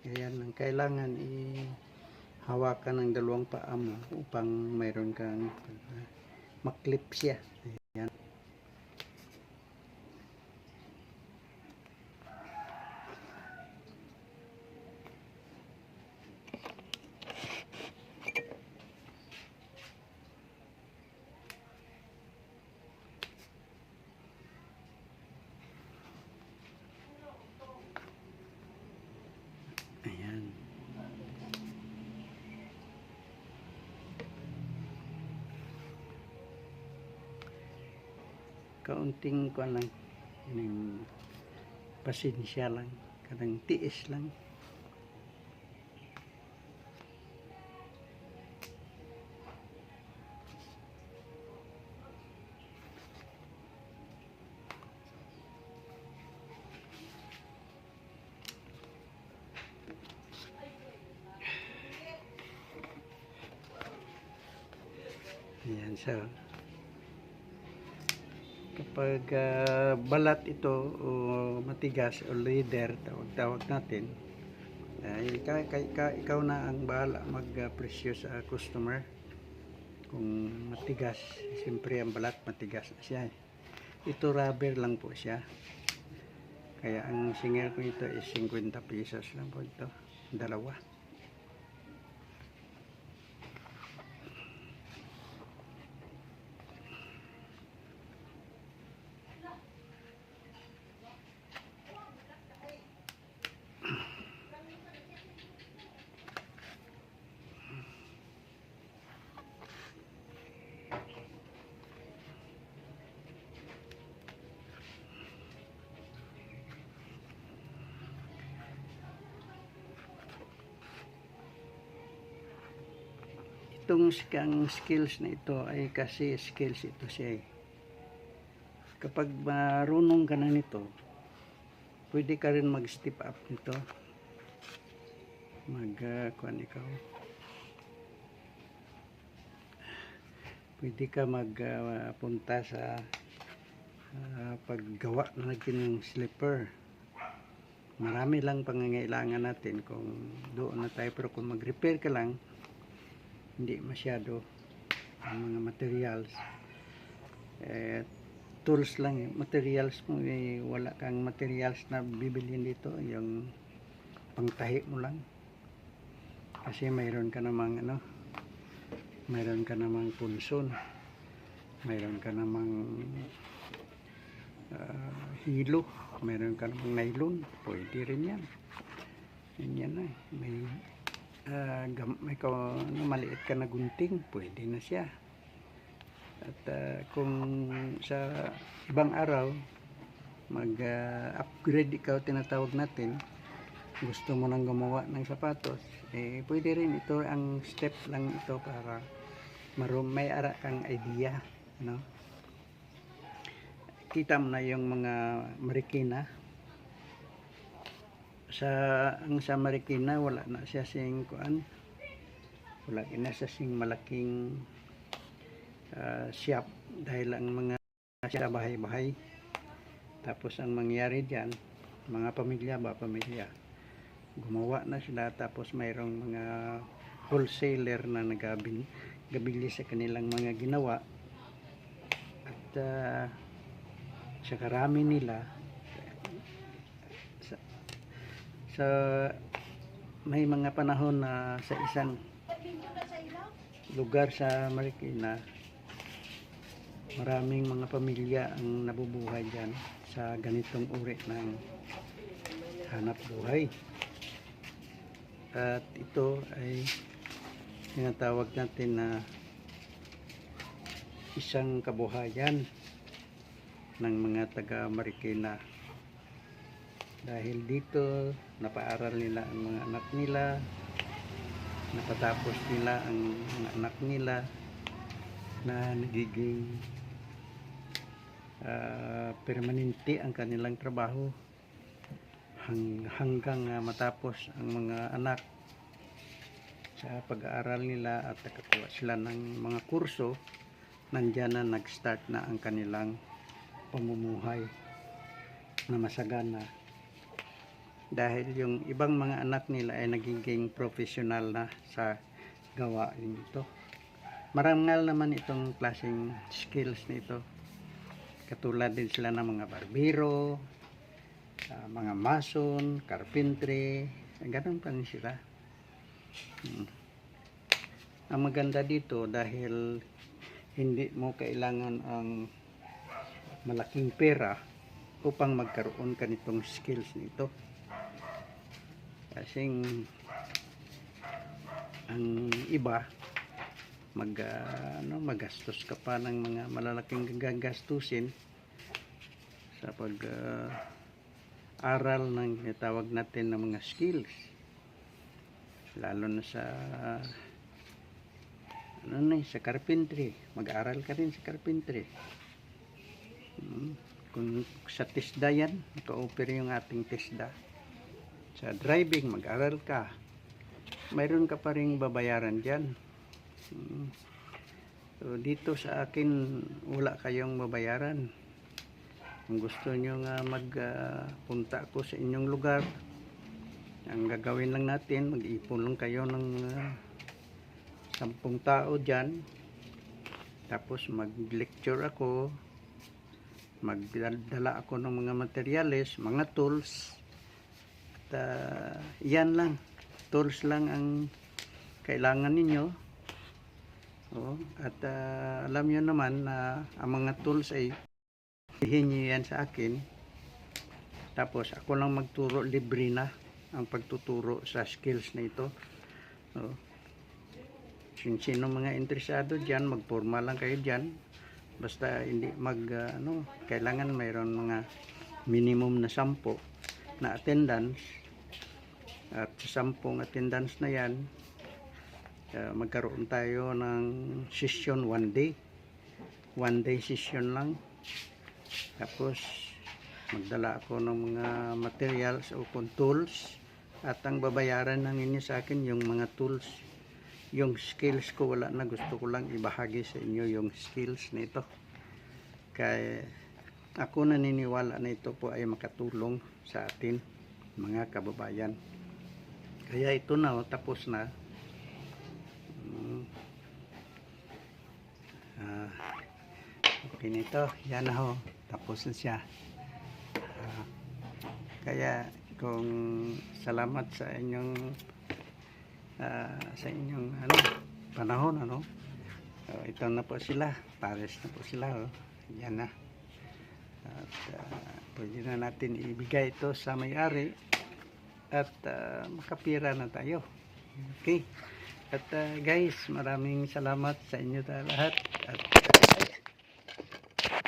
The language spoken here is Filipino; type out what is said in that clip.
Ayan, ang kailangan hawakan ng dalawang paa mo upang mayroon kang maklip siya. Ayan. Ayan. Kaunting ko lang, yung pasensya lang, kadang tiis lang. Ayan, so kapag balat ito o matigas o leather, tawag natin, ikaw na ang bahala mag-presyo sa customer. Kung matigas, siyempre ang balat matigas na siya. Ito rubber lang po siya. Kaya ang singil ko ito is 50 pesos lang po ito. Dalawa. Itong skills na ito ay kasi skills ito siya. Kapag marunong ka na nito, pwede ka rin mag-step up nito. Kuan ikaw. Pwede ka magpunta sa paggawa natin ng slipper. Marami lang pangangailangan natin kung doon na tayo, pero kung mag-repair ka lang, hindi masyado ang mga materials. Tools lang, materials mo, wala kang materials na bibilhin dito, yung pangtahi mo lang. Kasi mayroon ka namang mayroon ka namang punson, mayroon ka namang hilo, mayroon ka namang nylon, pwede rin yan. Yan na, may maliit ka na gunting, pwede na siya. At kung sa ibang araw mag-upgrade ikaw, tinatawag natin, gusto mo nang gumawa ng sapatos, pwede rin. Ito ang step lang ito para may ara kang idea, no? Kita mo na yung mga marikina. Sa marikina, wala na siya sing kuan, wala na siya sing malaking shop, dahil ang mga siya bahay-bahay. Tapos ang mangyari diyan, mga pamilya gumawa na sila, tapos mayroong mga wholesaler na gabili sa kanilang mga ginawa. At sa karami nila, may mga panahon na sa isang lugar sa Marikina, maraming mga pamilya ang nabubuhay dyan sa ganitong uri ng hanap buhay. At ito ay tinatawag natin na isang kabuhayan ng mga taga Marikina. Dahil dito napaaral nila ang mga anak nila, napatapos nila ang mga anak nila, na nagiging permanente ang kanilang trabaho hanggang matapos ang mga anak sa pag-aaral nila at nakakuha sila ng mga kurso. Nandiyan na nag-start na ang kanilang pamumuhay na masagana. dahil yung ibang mga anak nila ay nagiging professional na sa gawain ito. Marangal naman itong klaseng skills nito. Katulad din sila ng mga barbero, mga mason, carpentry, ganun pa rin sila. Ang maganda dito dahil hindi mo kailangan ang malaking pera upang magkaroon ka nitong skills nito. Kasing ang iba magastos ka pa ng mga malalaking gagastusin sa pag aral ng tawag natin ng mga skills, lalo na sa sa carpentry. Mag-aral ka rin sa carpentry. Kung sa TESDA yan, naka-offer yung ating TESDA. Sa driving, mag-aral ka, mayroon ka pa rin babayaran dyan. So, dito sa akin wala kayong babayaran. Kung gusto nyo nga magpunta ako sa inyong lugar, ang gagawin lang natin, mag-ipon lang kayo ng 10 tao dyan, tapos mag-lecture ako, magdala ako ng mga materyales, mga tools, at yan lang, tools lang ang kailangan ninyo. At alam nyo naman na ang mga tools ay hihingi yan sa akin, tapos ako lang magturo, libre na ang pagtuturo sa skills na ito. Sino mga interesado dyan, magporma lang kayo dyan, basta hindi kailangan mayroon mga minimum na 10 na attendance, at sa 10 attendance na yan, magkaroon tayo ng session 1 day session lang. Tapos magdala ako ng mga materials o tools, at ang babayaran ng inyo sa akin yung mga tools. Yung skills ko wala na, gusto ko lang ibahagi sa inyo yung skills nito, kaya ako naniniwala na ito po ay makatulong sa atin mga kababayan. Kaya ito na, tapos na. Okay nito, yan na ho, tapos na siya. Kaya kung salamat sa inyong panahon, ito na po sila, pares na po sila, yan na. At pwede na natin ibigay ito sa may-ari, at makapira na tayo. Okay. At guys, maraming salamat sa inyo lahat, at